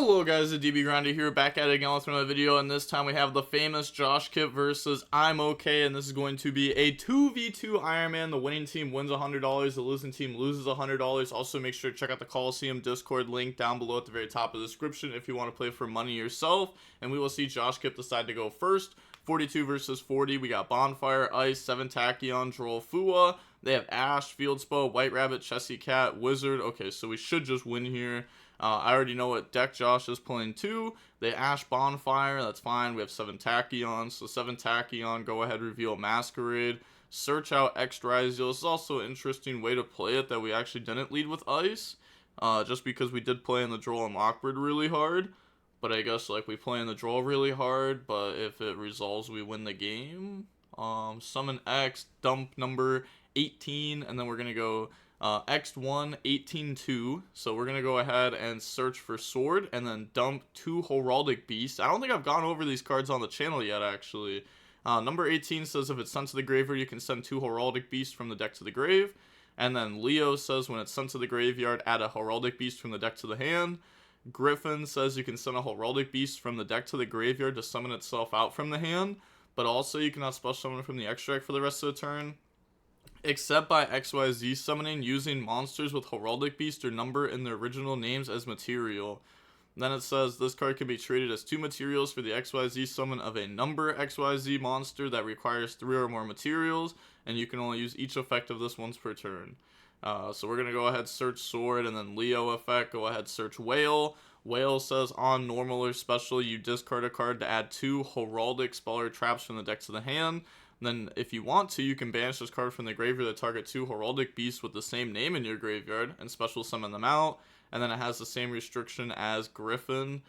Hello guys, it's DB Grinder here, back at it again with another video, and this time we have the famous Josh Kip versus I'm Okay, and this is going to be a 2v2 Iron Man. The winning team wins $100, the losing team loses $100. Also make sure to check out the Coliseum Discord link down below at the very top of the description if you want to play for money yourself, and we will see Josh Kip decide to go first. 42 versus 40, we got Bonfire, Ice, 7 Tachyon, Droll, Fua. They have Ash, Fieldspell, White Rabbit, Chessy Cat, Wizard. Okay, so we should just win here. I already know what deck Josh is playing too. They Ash Bonfire, that's fine. We have 7 Tachyon, so 7 Tachyon, go ahead, reveal Masquerade. Search out X Ryzeal. This is also an interesting way to play it that we actually didn't lead with Ice. Just because we did play in the Droll and Lockbird really hard. But I guess like we play in the Droll really hard, but if it resolves we win the game. Summon X, dump number 18, and then we're going to go X1, 18-2. So we're going to go ahead and search for Sword, and then dump 2 Heraldic Beasts. I don't think I've gone over these cards on the channel yet, actually. Number 18 says if it's sent to the graveyard, you can send 2 Heraldic Beasts from the deck to the grave. And then Leo says when it's sent to the graveyard, add a Heraldic Beast from the deck to the hand. Griffin says you can send a Heraldic Beast from the deck to the graveyard to summon itself out from the hand. But also you cannot special summon from the extract for the rest of the turn, except by XYZ summoning using monsters with Heraldic Beast or number in their original names as material. Then it says this card can be treated as 2 materials for the XYZ summon of a number XYZ monster that requires 3 or more materials, and you can only use each effect of this once per turn. So we're going to go ahead, search Sword, and then Leo effect, go ahead, search Whale. Whale says on normal or special, you discard a card to add 2 Heraldic spell or traps from the deck to the hand. Then if you want to, you can banish this card from the graveyard that target 2 Heraldic Beasts with the same name in your graveyard and special summon them out. And then it has the same restriction as Griffin.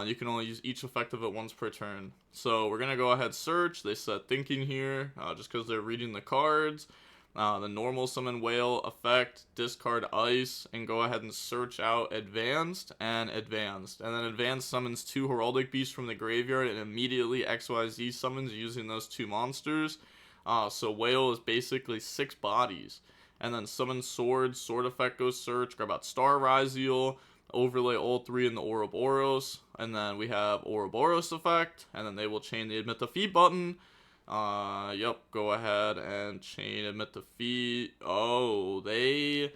You can only use each effect of it once per turn. So we're going to go ahead, search. They said thinking here, just because they're reading the cards. The normal summon Whale effect, discard Ice, and go ahead and search out Advanced and Advanced. And then Advanced summons 2 Heraldic Beasts from the graveyard and immediately XYZ summons using those 2 monsters. So Whale is basically 6 bodies. And then summon Sword, Sword effect goes search, grab out Star Ryzeal, overlay all 3 in the Ouroboros, and then we have Ouroboros effect, and then they will chain the Admit Defeat button. Yep, go ahead and chain Admit Defeat. Oh, they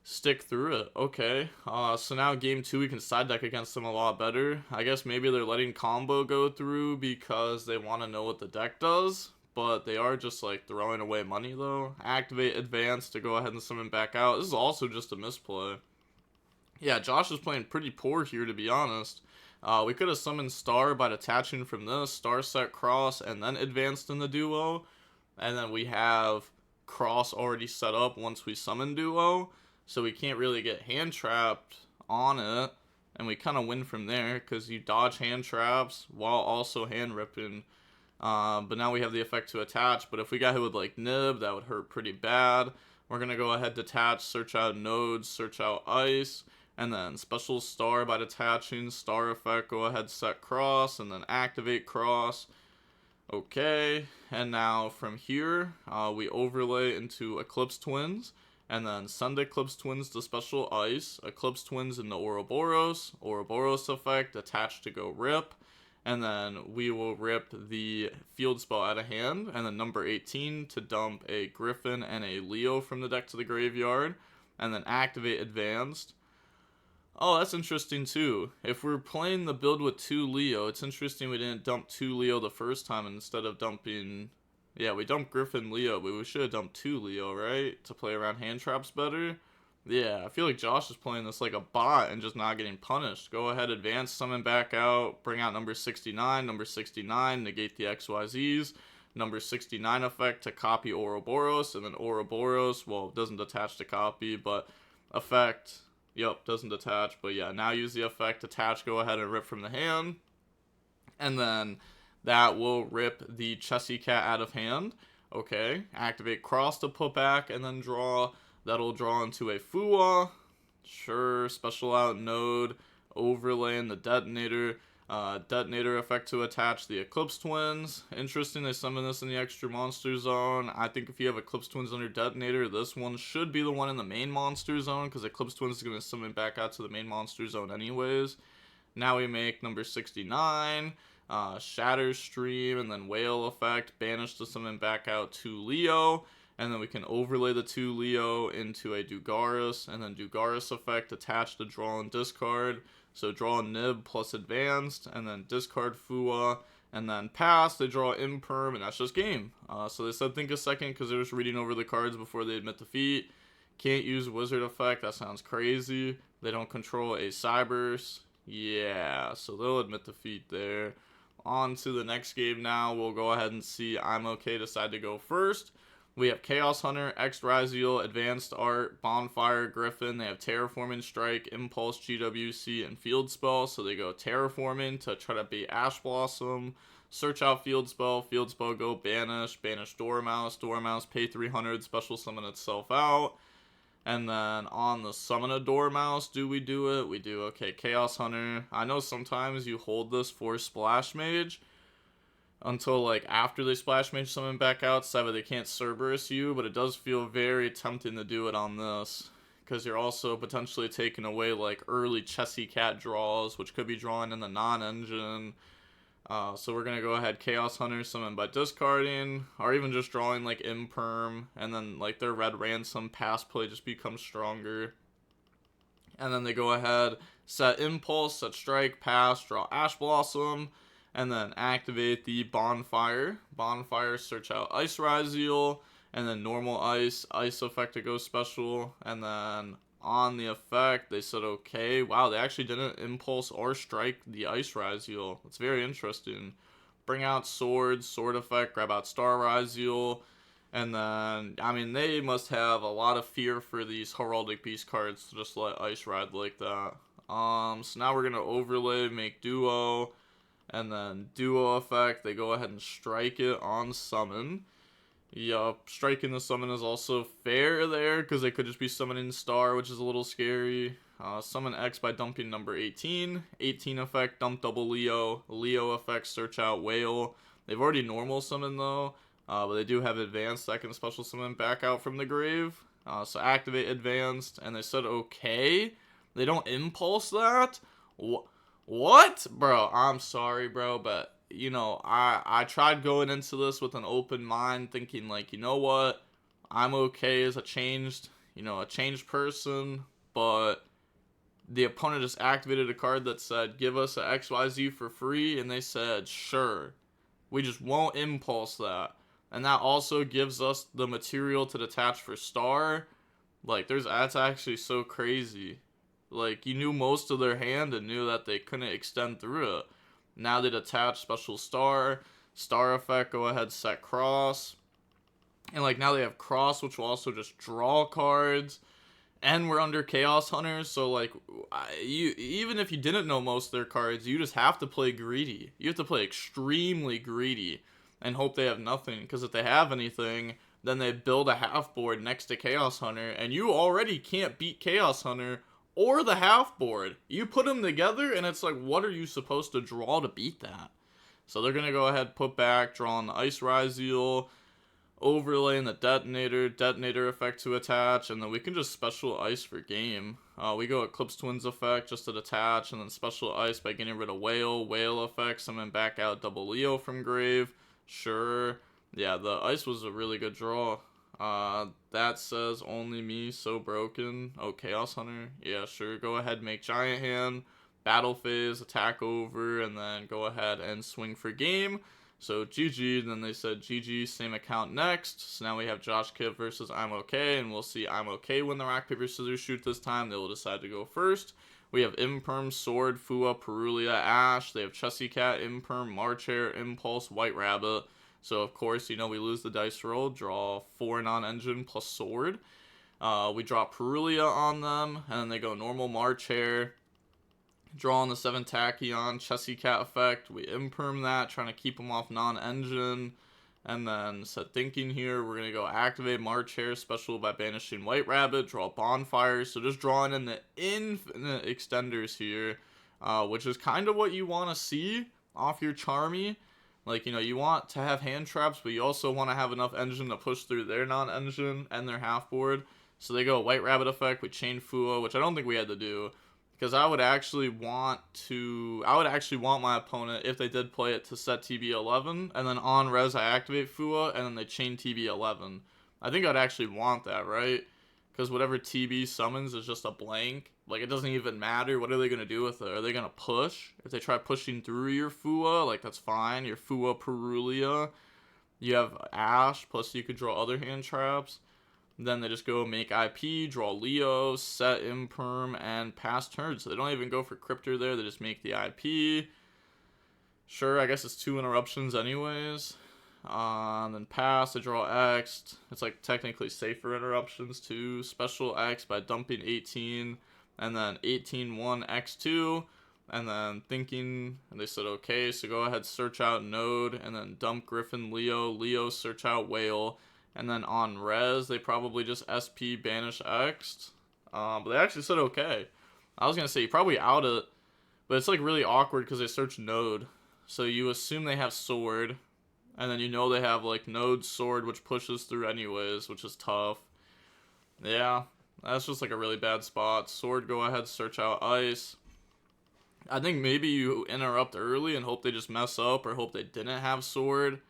stick through it. Okay, so now game 2 we can side deck against them a lot better. I guess maybe they're letting combo go through because they want to know what the deck does, but they are just like throwing away money though. Activate Advance to go ahead and summon back out. This is also just a misplay. Yeah, Josh is playing pretty poor here, to be honest. We could have summoned Star by detaching from this, Star set Cross, and then advanced in the duo. And then we have Cross already set up once we summon duo. So we can't really get hand trapped on it. And we kind of win from there because you dodge hand traps while also hand ripping. But now we have the effect to attach. But if we got hit with like Nib, that would hurt pretty bad. We're going to go ahead, detach, search out Nodes, search out Ice. And then special Star by detaching, Star effect, go ahead, set Cross, and then activate Cross. Okay, and now from here, we overlay into Eclipse Twins, and then send Eclipse Twins to special Ice, Eclipse Twins in the Ouroboros, Ouroboros effect, attach to go rip, and then we will rip the field spell out of hand, and then number 18 to dump a Griffin and a Leo from the deck to the graveyard, and then activate Advanced. Oh, that's interesting too. If we're playing the build with 2 Leo, it's interesting we didn't dump 2 Leo the first time instead of dumping... Yeah, we dumped Griffin Leo, but we should have dumped 2 Leo, right? To play around hand traps better. Yeah, I feel like Josh is playing this like a bot and just not getting punished. Go ahead, advance, summon back out, bring out number 69, negate the XYZs. Number 69 effect to copy Ouroboros, and then Ouroboros, well, it doesn't attach to copy, but effect... Yep, doesn't attach, but yeah, now use the effect, attach, go ahead and rip from the hand, and then that will rip the Chessy Cat out of hand. Okay, activate Cross to put back, and then draw, that'll draw into a Fua, sure, special out Node, overlay in the Detonator, Detonator effect to attach the Eclipse Twins. Interesting, they summon this in the extra monster zone. I think if you have Eclipse Twins under Detonator, this one should be the one in the main monster zone, because Eclipse Twins is going to summon back out to the main monster zone anyways. Now we make number 69, Shatter Stream, and then Whale Effect, banish to summon back out 2 Leo, and then we can overlay the 2 Leo into a Dugaris, and then Dugaris Effect, attach to draw and discard. So draw Nib plus advanced, and then discard Fua, and then pass, they draw Imperm, and that's just game. So they said think a second because they're just reading over the cards before they admit defeat. Can't use Wizard Effect, that sounds crazy. They don't control a Cybers. Yeah, so they'll admit defeat there. On to the next game now. We'll go ahead and see I'm okay decide to go first. We have Chaos Hunter, X Ryzeal, Advanced Art, Bonfire, Griffin. They have Terraforming Strike, Impulse, GWC, and Field Spell. So they go Terraforming to try to beat Ash Blossom. Search out Field Spell go Banish, Banish Dormouse, pay 300, special summon itself out. And then on the summon a Dormouse, do we do it? We do. Okay, Chaos Hunter. I know sometimes you hold this for Splash Mage until like after they Splash Mage summon back out, so that they can't Cerberus you, but it does feel very tempting to do it on this, because you're also potentially taking away like early Chessy Cat draws, which could be drawn in the non-engine. So we're going to go ahead, Chaos Hunter, summon by discarding, or even just drawing like Imperm, and then like their red Ransom pass play just becomes stronger. And then they go ahead, set Impulse, set Strike, pass, draw Ash Blossom, and then activate the Bonfire. Bonfire, search out Ice Ryzeal, and then normal Ice Effect to go special, and then on the effect, they said okay. Wow, they actually didn't Impulse or Strike the Ice Ryzeal. That's very interesting. Bring out Sword Effect, grab out Star Ryzeal, and then, I mean, they must have a lot of fear for these Heraldic Beast cards to just let Ice Ride like that. So now we're going to overlay, make Duo, and then Duo Effect, they go ahead and strike it on summon. Yup, striking the summon is also fair there, because they could just be summoning Star, which is a little scary. Summon X by dumping number 18. 18 effect, dump double Leo. Leo effect, search out Whale. They've already normal summoned though, but they do have advanced that can special summon back out from the grave. So activate advanced, and they said okay. They don't impulse that? What? Bro, I'm sorry, bro, but you know, I tried going into this with an open mind, thinking like, you know what, I'm okay as a changed person, but the opponent just activated a card that said, give us a XYZ for free, and they said, sure, we just won't impulse that. And that also gives us the material to detach for Star. Like, that's actually so crazy. Like, you knew most of their hand and knew that they couldn't extend through it. Now they'd attach special Star effect, go ahead, set Cross. And like now they have Cross, which will also just draw cards. And we're under Chaos Hunters, so like, even if you didn't know most of their cards, you just have to play greedy. You have to play extremely greedy and hope they have nothing. Because if they have anything, then they build a half board next to Chaos Hunter, and you already can't beat Chaos Hunter or the half board. You put them together, and it's like, what are you supposed to draw to beat that? So they're going to go ahead, put back, draw on the Ice Ryzeal, overlaying the detonator effect to attach, and then we can just special Ice for game. We go Eclipse Twins effect just to detach, and then special Ice by getting rid of Whale effect, summon back out double Leo from grave. Sure. Yeah, the Ice was a really good draw. That says only me, so broken. Oh, Chaos Hunter. Yeah, sure. Go ahead, make Giant Hand, battle phase, attack over, and then go ahead and swing for game. So GG, then they said GG, same account next. So now we have Josh Kidd versus I'm okay, and we'll see I'm okay win the rock, paper, scissors shoot this time. They will decide to go first. We have Imperm, Sword, Fua, Perulia, Ash. They have Chessy Cat, Imperm, March Hare, Impulse, White Rabbit. So, of course, you know, we lose the dice roll, draw 4 non-engine plus Sword. We draw Perulia on them, and then they go normal March Hare. Draw on the 7 Tachyon, Chessy Cat effect. We Imperm that, trying to keep them off non-engine. And then set thinking here, we're going to go activate March Hare special by banishing White Rabbit, draw Bonfire. So just drawing in the infinite extenders here, which is kind of what you want to see off your Charmy. Like, you know, you want to have hand traps, but you also want to have enough engine to push through their non-engine and their half board. So they go White Rabbit effect, we chain Fua, which I don't think we had to do. Because I would actually want my opponent, if they did play it, to set TB11, and then on res I activate Fua, and then they chain TB11. I think I'd actually want that, right? Because whatever TB summons is just a blank. Like, it doesn't even matter. What are they going to do with it? Are they going to push? If they try pushing through your Fua, like, that's fine. Your Fua Perulia. You have Ash, plus you could draw other hand traps. Then they just go make IP, draw Leo, set Imperm, and pass turn. So they don't even go for Cryptor there. They just make the IP. Sure, I guess it's 2 interruptions anyways. Then pass, they draw X. It's like technically safer interruptions too. Special X by dumping 18. And then 18-1 X2. And then thinking, and they said okay, so go ahead, search out Node. And then dump Griffin, Leo, search out Whale. And then on res, they probably just SP banish X'd. But they actually said okay. I was going to say, you probably out it. But it's like really awkward because they search Node. So you assume they have Sword. And then you know they have like Node, Sword, which pushes through anyways, which is tough. Yeah, that's just like a really bad spot. Sword, go ahead, search out Ice. I think maybe you interrupt early and hope they just mess up or hope they didn't have Sword.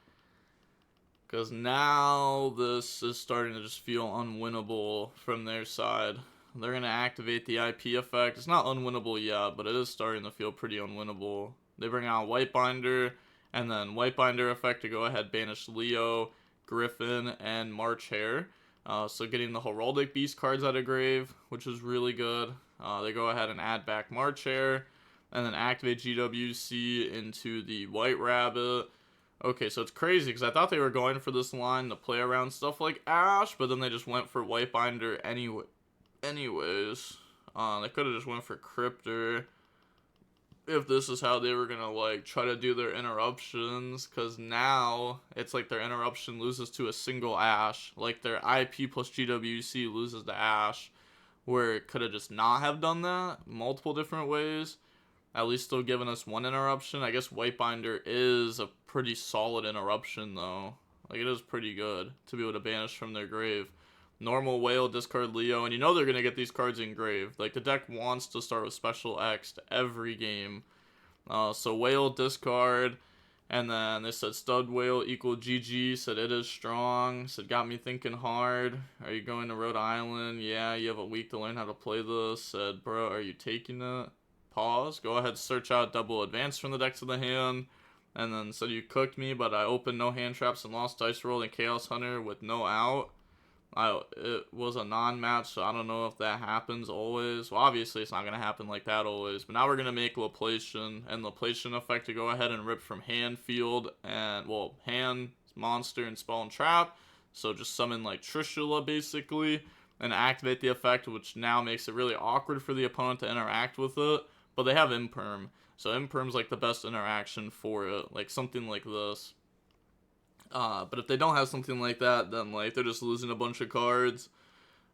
Because now this is starting to just feel unwinnable from their side. They're going to activate the IP effect. It's not unwinnable yet, but it is starting to feel pretty unwinnable. They bring out Whitebinder, and then Whitebinder effect to go ahead banish Leo, Griffin, and March Hare. So getting the Heraldic Beast cards out of grave, which is really good. They go ahead and add back March Hare, and then activate GWC into the White Rabbit. Okay, so it's crazy because I thought they were going for this line to play around stuff like Ash, but then they just went for Whitebinder anyways. They could have just went for Cryptor if this is how they were going to like try to do their interruptions, because now it's like their interruption loses to a single Ash. Like their IP plus GWC loses to Ash, where it could have just not have done that multiple different ways. At least still giving us one interruption. I guess Whitebinder is a pretty solid interruption, though. Like, it is pretty good to be able to banish from their grave. Normal Whale, discard Leo, and you know they're going to get these cards engraved. Like, the deck wants to start with Special X every game. So Whale, discard, and then they said Stud Whale equal GG, said it is strong, said got me thinking hard. Are you going to Rhode Island? Yeah, you have a week to learn how to play this. Said, bro, are you taking it? Pause. Go ahead, search out double advance from the deck to the hand. And then said you cooked me, but I opened no hand traps and lost dice roll and Chaos Hunter with no out. It was a non-match, so I don't know if that happens always. Well, obviously it's not going to happen like that always. But now we're going to make Laplation, and Laplation effect to go ahead and rip from hand, field, and, well, hand, monster, and spell and trap. So just summon like Trishula basically, and activate the effect, which now makes it really awkward for the opponent to interact with it. But they have Imperm, so Imperm's like the best interaction for it, like something like this. But if they don't have something like that, then like they're just losing a bunch of cards.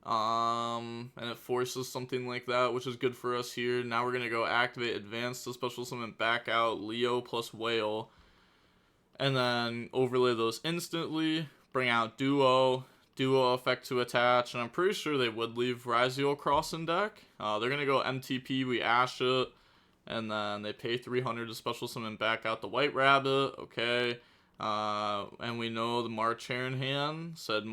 And it forces something like that, which is good for us here. Now we're gonna go activate advance to special summon back out Leo plus Whale, and then overlay those instantly. Bring out Duo effect to attach, and I'm pretty sure they would leave Ryzeal cross in deck. They're gonna go MTP, we Ash it, and then they pay 300 to special summon back out the White Rabbit. Okay. And we know the March Hare in hand. Said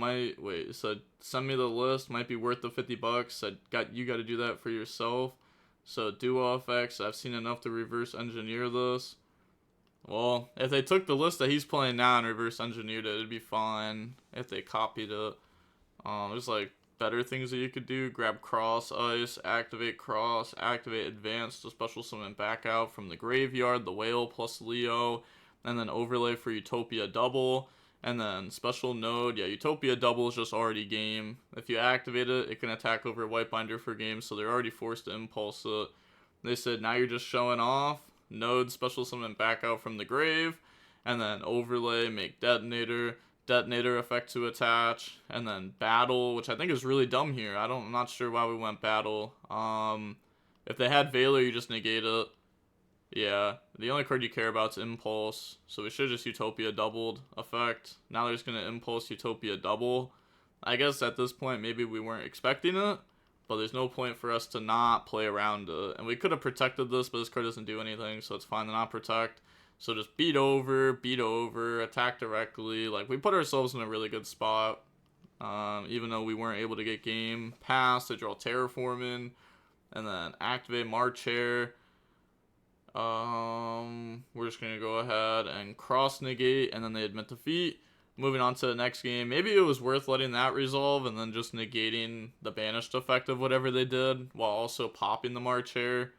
said send me the list, might be worth the $50. Said you got to do that for yourself. So Duo effects, I've seen enough to reverse engineer this. Well, if they took the list that he's playing now and reverse engineered it, it'd be fine if they copied it. There's like better things that you could do. Grab Cross Ice, activate Advance to special summon back out from the graveyard, the Whale plus Leo, and then overlay for Utopia double, and then special node. Yeah, Utopia double is just already game. If you activate it, it can attack over Whitebinder for game, so they're already forced to impulse it. They said now you're just showing off. Node special summon back out from the grave, and then overlay, make detonator effect to attach, and then battle, which I think is really dumb here. I'm not sure why we went battle. If they had Valor, you just negate it. Yeah, the only card you care about is impulse, so we should just Utopia doubled effect. Now they're just gonna impulse Utopia double. I guess at this point maybe we weren't expecting it, but there's no point for us to not play around it. And we could have protected this, but this card doesn't do anything, so it's fine to not protect. So just beat over, attack directly. Like, we put ourselves in a really good spot. Even though we weren't able to get game. Pass, they draw Terraforming, and then activate Marchair. We're just gonna go ahead and cross negate, and then they admit defeat. Moving on to the next game. Maybe it was worth letting that resolve and then just negating the banished effect of whatever they did while also popping the Marchair.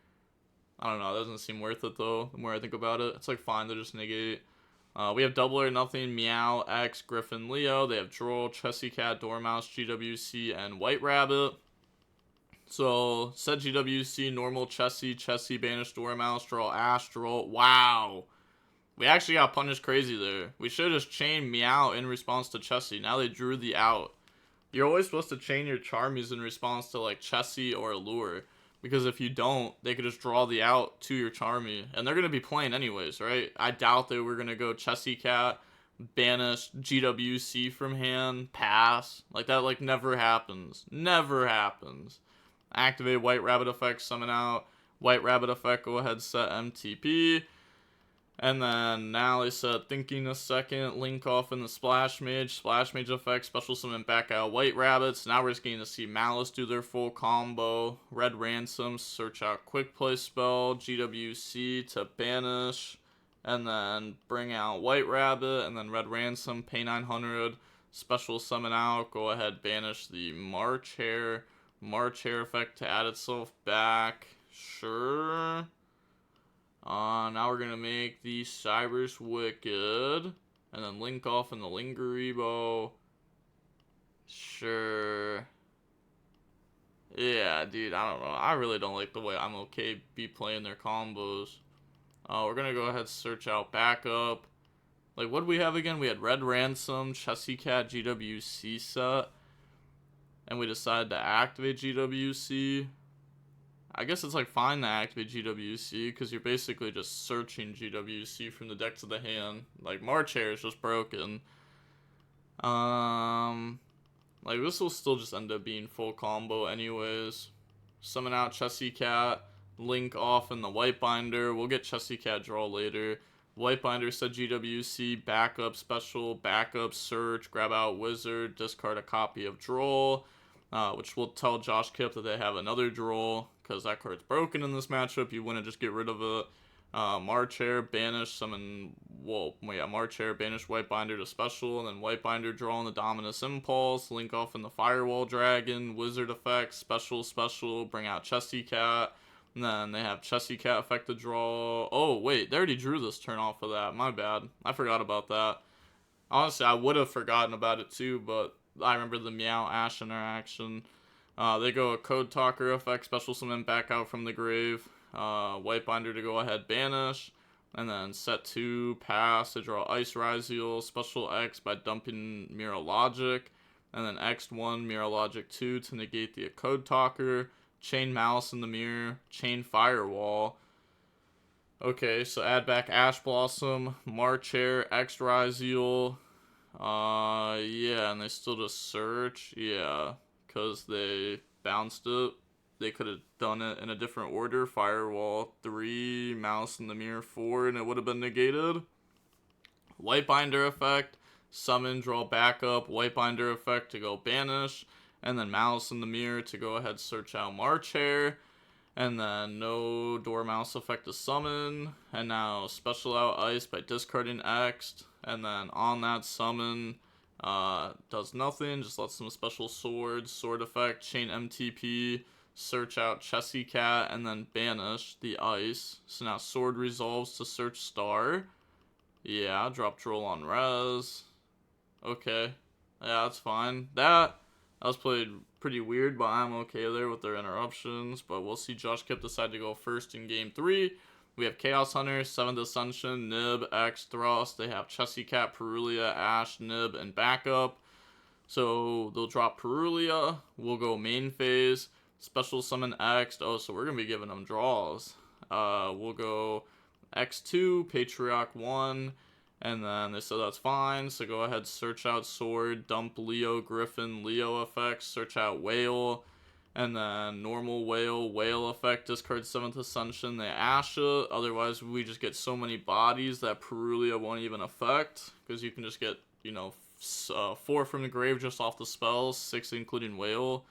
I don't know, it doesn't seem worth it though, the more I think about it. It's like fine to just negate. We have Double or Nothing, Meow, X, Griffin, Leo. They have Droll, Chessy Cat, Dormouse, GWC, and White Rabbit. So, set GWC, normal, Chessy, Banish, Dormouse, draw Ash, Droll. Wow. We actually got punished crazy there. We should have just chained Meow in response to Chessy. Now they drew the out. You're always supposed to chain your Charmies in response to, like, Chessy or Allure. Because if you don't, they could just draw the out to your Charmy. And they're going to be playing anyways, right? I doubt they were going to go Chessy Cat, banish GWC from hand, pass. Like, that, like, never happens. Never happens. Activate White Rabbit effect, summon out. White Rabbit effect, go ahead, set MTP. And then now they said thinking a second, link off in the Splash Mage effect, special summon back out White Rabbits. Now we're just getting to see Maliss do their full combo. Red Ransom, search out Quick Play spell, GWC to banish, and then bring out White Rabbit, and then Red Ransom, pay 900, special summon out, go ahead, banish the Marchair effect to add itself back. Sure. Now we're gonna make the Cyrus Wicked, and then link off in the Lingeribo. Sure. Yeah, dude, I don't know. I really don't like the way I'm okay be playing their combos. We're gonna go ahead and search out backup. Like, what do we have again? We had Red Ransom, Chessy Cat, GWC set, and we decided to activate GWC. I guess it's like fine to activate GWC because you're basically just searching GWC from the deck to the hand. Like, Marchair is just broken. Like, this will still just end up being full combo anyways. Summon out Chessy Cat, link off in the White Binder. We'll get Chessy Cat draw later. White Binder said GWC, backup special, backup search, grab out Wizard, discard a copy of Droll. Which will tell Josh Kip that they have another Droll, because that card's broken in this matchup. You wouldn't just get rid of it. Marchair, banish, summon, Marchair, banish White Binder to special, and then White Binder draw on the Dominus Impulse, link off in the Firewall Dragon, Wizard effect, special, bring out Chessy Cat, and then they have Chessy Cat effect to draw. Oh, wait, they already drew this turn off of that. My bad. I forgot about that. Honestly, I would have forgotten about it too, but I remember the Meow Ash interaction. They go a Code Talker effect, special summon back out from the grave. White Binder to go ahead, banish. And then set 2, pass to draw Ice Ryzeal, special X by dumping Mirror Logic. And then X1, Mirror Logic 2 to negate the Code Talker. Chain Malice in the mirror, chain Firewall. Okay, so add back Ash Blossom, Marchair, X Ryzeal. Yeah, and they still just search. Yeah, because they bounced it. They could have done it in a different order. Firewall 3, Mouse in the Mirror 4, and it would have been negated. White Binder effect, summon, draw backup. White Binder effect to go banish. And then Mouse in the Mirror to go ahead search out Marchair. And then no Dormouse effect to summon. And now special out Ice by discarding X. And then on that summon, does nothing, just lets them special sword effect, chain MTP, search out Chessy Cat, and then banish the Ice. So now sword resolves to search star. Yeah, drop Droll on res. Okay, yeah, that's fine. That was played pretty weird, but I'm okay there with their interruptions. But we'll see Josh Kip decide to go first in game 3. We have Chaos Hunter, 7th Ascension, Nib, X, Thrust. They have Chessy Cat, Perulia, Ash, Nib, and backup. So they'll drop Perulia. We'll go main phase. Special summon X. Oh, so we're going to be giving them draws. We'll go X2, Patriarch 1. And then they said that's fine. So go ahead, search out Sword, dump Leo, Griffin, Leo effects, search out Whale. And then normal whale effect, discard 7th Ascension, they ash it. Otherwise, we just get so many bodies that Perulia won't even affect. Because you can just get, you know, 4 from the grave just off the spells, 6 including whale.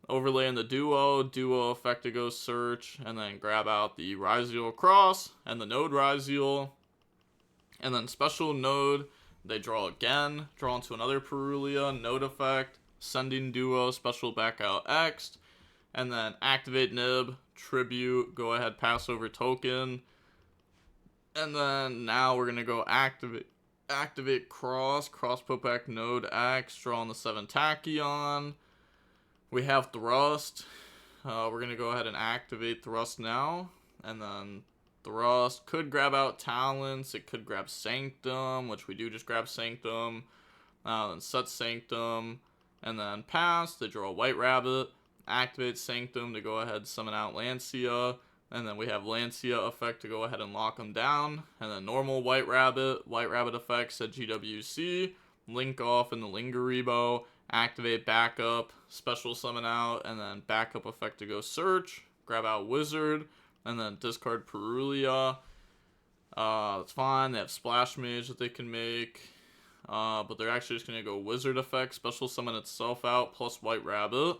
Overlay in the duo effect to go search, and then grab out the Ryzeal Cross and the Node Ryzeal. And then special node, they draw again, draw into another Perulia, node effect, sending duo, special back out X, and then activate nib, tribute, go ahead, pass over token. And then now we're gonna go activate cross put back node X, draw on the 7 Tachyon. We have thrust. We're gonna go ahead and activate thrust now, and then thrust could grab out talents. It could grab sanctum, which we do just grab sanctum. Then set sanctum, and then pass. They draw a white rabbit. Activate sanctum to go ahead summon out Lancia, and then we have Lancia effect to go ahead and lock them down. And then normal white rabbit effects at GWC. Link off in the Lingeribo. Activate backup, special summon out, and then backup effect to go search, grab out wizard, and then discard Perulia. That's fine. They have splash mage that they can make, but they're actually just gonna go wizard effect, special summon itself out plus white rabbit,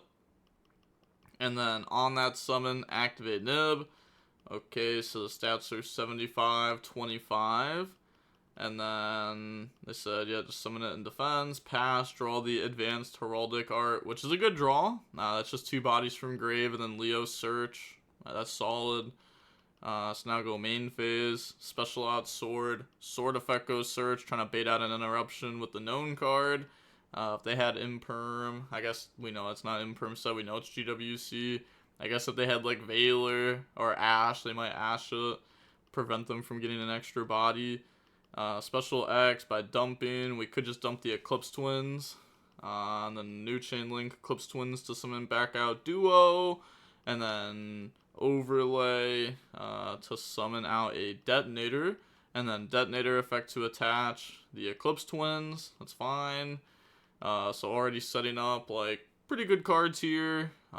and then on that summon activate nib. Okay, so the stats are 75, 25. And then they said, yeah, just summon it in defense, pass, draw the advanced heraldic art, which is a good draw. That's just 2 bodies from grave, and then Leo search. That's solid. So now go main phase, special out sword effect goes search, trying to bait out an interruption with the known card. If they had imperm, I guess we know it's not imperm, so we know it's GWC. I guess if they had like Valor or Ash, they might Ash it, prevent them from getting an extra body. Special X by dumping, we could just dump the Eclipse Twins, and then new chain link Eclipse Twins to summon back out duo, and then overlay to summon out a detonator, and then detonator effect to attach the Eclipse Twins. That's fine. So already setting up like pretty good cards here. We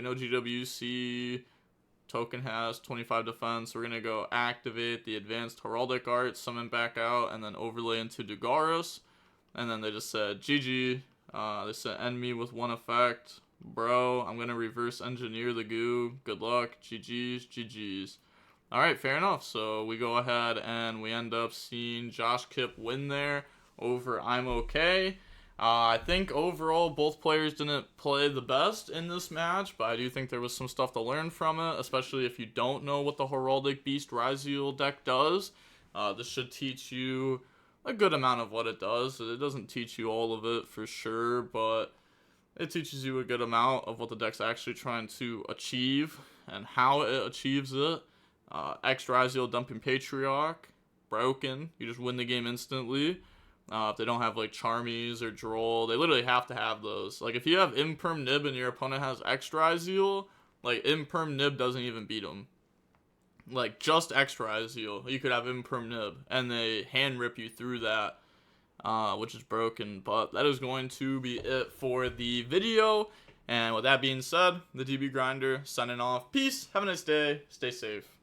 know GWC token has 25 defense. We're gonna go activate the advanced heraldic art, summon back out, and then overlay into Dugaris. And then they just said GG. They said end me with 1 effect. Bro, I'm gonna reverse engineer the goo. Good luck. GG's. Alright, fair enough. So we go ahead and we end up seeing Josh Kipp win there over I'm Okay. I think overall both players didn't play the best in this match, but I do think there was some stuff to learn from it, especially if you don't know what the Heraldic Beast Ryzeal deck does. This should teach you a good amount of what it does. It doesn't teach you all of it for sure, but it teaches you a good amount of what the deck's actually trying to achieve and how it achieves it. X Ryzeal dumping Patriarch, broken. You just win the game instantly. If they don't have like Charmies or Droll, they literally have to have those. Like if you have Imperm Nib and your opponent has X Ryzeal, like Imperm Nib doesn't even beat them. Like just X Ryzeal, you could have Imperm Nib, and they hand rip you through that, which is broken. But that is going to be it for the video. And with that being said, the DB Grinder signing off. Peace. Have a nice day. Stay safe.